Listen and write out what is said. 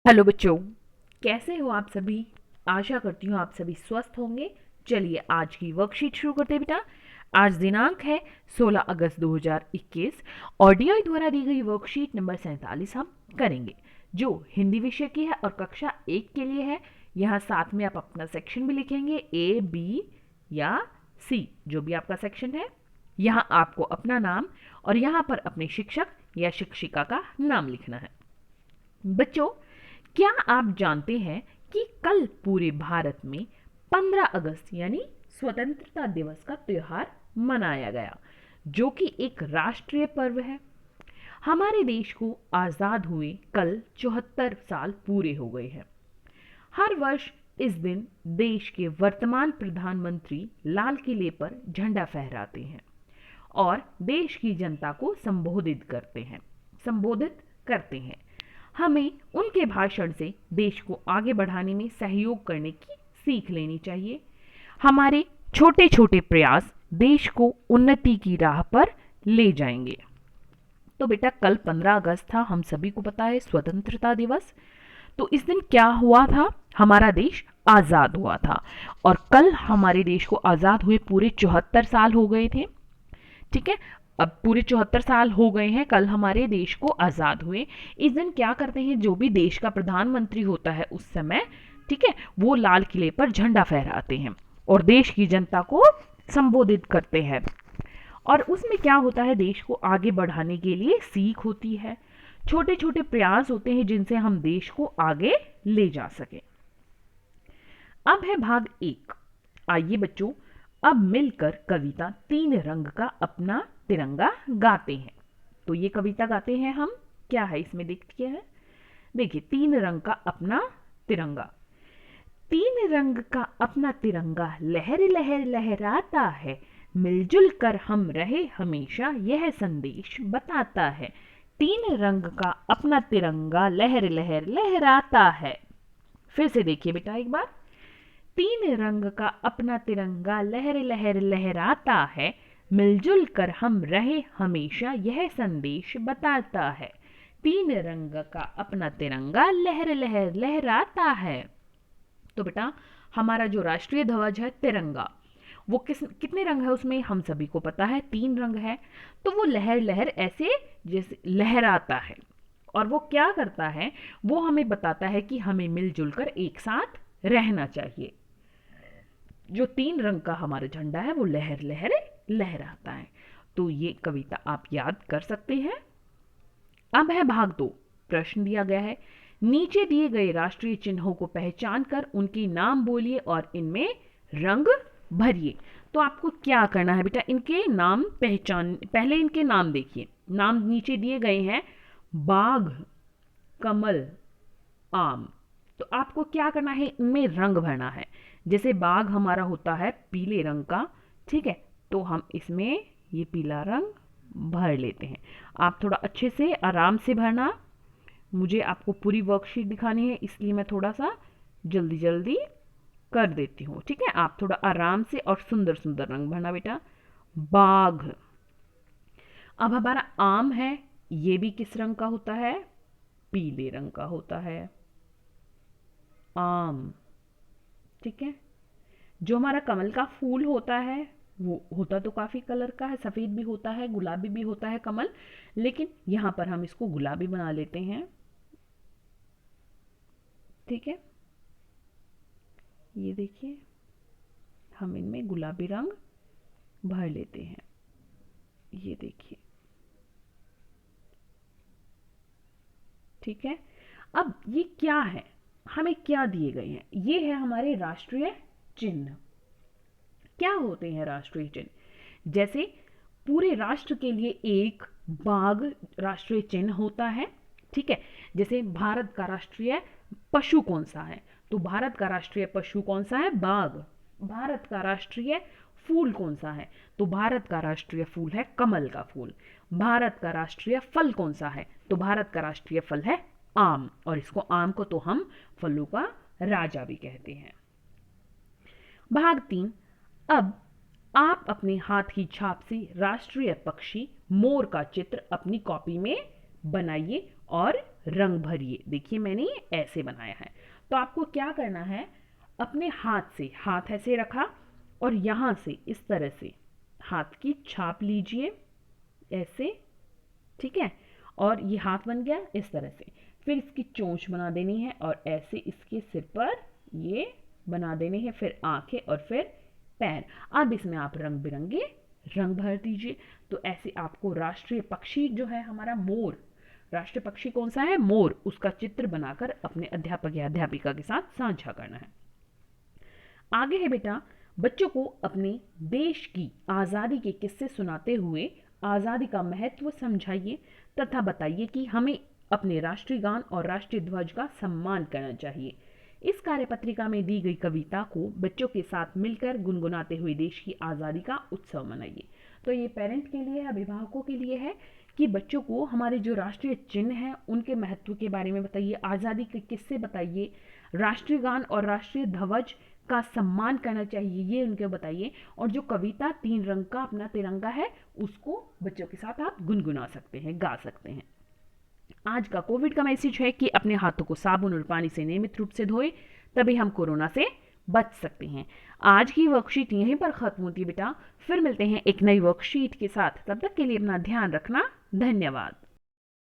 Hello बच्चों, कैसे हो आप सभी। आशा करती हूँ आप सभी स्वस्थ होंगे। चलिए आज की वर्कशीट शुरू करते हैं बेटा। आज दिनांक है 16 अगस्त 2021 और डीआई द्वारा दी गई वर्कशीट नंबर 47 हम करेंगे, जो हिंदी विषय की है और कक्षा 1 के लिए है। यहाँ साथ में आप अपना सेक्शन भी लिखेंगे, ए बी या सी, जो भी आपका सेक्शन है। यहाँ आपको अपना नाम और यहाँ पर अपने शिक्षक या शिक्षिका का नाम लिखना है। बच्चों, क्या आप जानते हैं कि कल पूरे भारत में 15 अगस्त यानी स्वतंत्रता दिवस का त्योहार मनाया गया, जो कि एक राष्ट्रीय पर्व है। हमारे देश को आज़ाद हुए कल 74 साल पूरे हो गए हैं। हर वर्ष इस दिन देश के वर्तमान प्रधानमंत्री लाल किले पर झंडा फहराते हैं और देश की जनता को संबोधित करते हैं। हमें उनके भाषण से देश को आगे बढ़ाने में सहयोग करने की सीख लेनी चाहिए। हमारे छोटे छोटे प्रयास देश को उन्नति की राह पर ले जाएंगे। तो बेटा, कल 15 अगस्त था, हम सभी को पता है, स्वतंत्रता दिवस। तो इस दिन क्या हुआ था, हमारा देश आज़ाद हुआ था और कल हमारे देश को आज़ाद हुए पूरे 74 साल हो गए थे। ठीक है, अब पूरे 74 साल हो गए हैं कल हमारे देश को आज़ाद हुए। इस दिन क्या करते हैं, जो भी देश का प्रधानमंत्री होता है उस समय, ठीक है, वो लाल किले पर झंडा फहराते हैं और देश की जनता को संबोधित करते हैं। और उसमें क्या होता है, देश को आगे बढ़ाने के लिए सीख होती है, छोटे छोटे प्रयास होते हैं जिनसे हम देश को आगे ले जा सके। अब है भाग 1। आइए बच्चों, अब मिलकर कविता तीन रंग का अपना तिरंगा गाते हैं। तो ये कविता गाते हैं हम, क्या है इसमें देखिए है, देखिए, तीन रंग का अपना तिरंगा। तीन रंग का अपना तिरंगा लहर लहर लहराता है, मिलजुल कर हम रहे हमेशा यह संदेश बताता है। तीन रंग का अपना तिरंगा लहर लहर लहराता है। फिर से देखिए बेटा एक बार, तीन रंग का अपना तिरंगा लहर लहर लहराता है, मिलजुल कर हम रहे हमेशा यह संदेश बताता है। तीन रंग का अपना तिरंगा लहर लहर लहराता है। तो बेटा, हमारा जो राष्ट्रीय ध्वज है तिरंगा, वो कितने रंग है उसमें हम सभी को पता है, तीन रंग है। तो वो लहर लहर ऐसे जैसे लहराता है और वो क्या करता है, वो हमें बताता है कि हमें मिलजुल कर एक साथ रहना चाहिए। जो तीन रंग का हमारा झंडा है वो लहर लहर लहराता है। तो ये कविता आप याद कर सकते हैं। अब है भाग 2। प्रश्न दिया गया है, नीचे दिए गए राष्ट्रीय चिन्हों को पहचान कर उनके नाम बोलिए और इनमें रंग भरिए। तो आपको क्या करना है बेटा, इनके नाम पहचान, पहले इनके नाम देखिए। नाम नीचे दिए गए हैं, बाघ, कमल, आम। तो आपको क्या करना है, इनमें रंग भरना है। जैसे बाघ हमारा होता है पीले रंग का, ठीक है, तो हम इसमें ये पीला रंग भर लेते हैं। आप थोड़ा अच्छे से आराम से भरना, मुझे आपको पूरी वर्कशीट दिखानी है इसलिए मैं थोड़ा सा जल्दी जल्दी कर देती हूँ। ठीक है, आप थोड़ा आराम से और सुंदर सुंदर रंग भरना बेटा। बाघ। अब हमारा आम है, ये भी किस रंग का होता है, पीले रंग का होता है आम। ठीक है, जो हमारा कमल का फूल होता है वो होता तो काफी कलर का है, सफेद भी होता है, गुलाबी भी होता है कमल, लेकिन यहां पर हम इसको गुलाबी बना लेते हैं। ठीक है, ये देखिए, हम इनमें गुलाबी रंग भर लेते हैं। ये देखिए, ठीक है। अब ये क्या है, हमें क्या दिए गए हैं, ये है हमारे राष्ट्रीय चिन्ह। क्या होते हैं राष्ट्रीय चिन्ह, जैसे पूरे राष्ट्र के लिए एक बाघ राष्ट्रीय चिन्ह होता है। ठीक है, जैसे भारत का राष्ट्रीय पशु कौन सा है, तो भारत का राष्ट्रीय पशु कौन सा है, बाघ। भारत का राष्ट्रीय फूल कौन सा है, तो भारत का राष्ट्रीय फूल है कमल का फूल। भारत का राष्ट्रीय फल कौन सा है, तो भारत का राष्ट्रीय फल है आम, और इसको आम को तो हम फलों का राजा भी कहते हैं। भाग 3। अब आप अपने हाथ की छाप से राष्ट्रीय पक्षी मोर का चित्र अपनी कॉपी में बनाइए और रंग भरिए। देखिए मैंने ये ऐसे बनाया है। तो आपको क्या करना है, अपने हाथ से, हाथ ऐसे रखा और यहाँ से इस तरह से हाथ की छाप लीजिए ऐसे, ठीक है। और ये हाथ बन गया इस तरह से। फिर इसकी चोंच बना देनी है और ऐसे इसके सिर पर ये बना देने हैं, फिर आंखें और फिर पैर। अब इसमें आप रंग बिरंगे रंग भर दीजिए। तो ऐसे आपको राष्ट्रीय पक्षी जो है हमारा मोर, राष्ट्रीय पक्षी कौन सा है, मोर, उसका चित्र बनाकर अपने अध्यापक या अध्यापिका के साथ साझा करना है। आगे है बेटा, बच्चों को अपने देश की आज़ादी के किस्से सुनाते हुए आज़ादी का महत्व समझाइए तथा बताइए कि हमें अपने राष्ट्रीय गान और राष्ट्रीय ध्वज का सम्मान करना चाहिए। इस कार्यपत्रिका में दी गई कविता को बच्चों के साथ मिलकर गुनगुनाते हुए देश की आज़ादी का उत्सव मनाइए। तो ये पेरेंट के लिए, अभिभावकों के लिए है कि बच्चों को हमारे जो राष्ट्रीय चिन्ह हैं उनके महत्व के बारे में बताइए, आज़ादी के किस्से बताइए, राष्ट्रीय गान और राष्ट्रीय ध्वज का सम्मान करना चाहिए ये उनको बताइए। और जो कविता 3 रंग का अपना तिरंगा है उसको बच्चों के साथ आप गुनगुना सकते हैं, गा सकते हैं। आज का कोविड का मैसेज है कि अपने हाथों को साबुन और पानी से नियमित रूप से धोएं, तभी हम कोरोना से बच सकते हैं। आज की वर्कशीट यहीं पर खत्म होती है बेटा, फिर मिलते हैं एक नई वर्कशीट के साथ। तब तक के लिए अपना ध्यान रखना। धन्यवाद।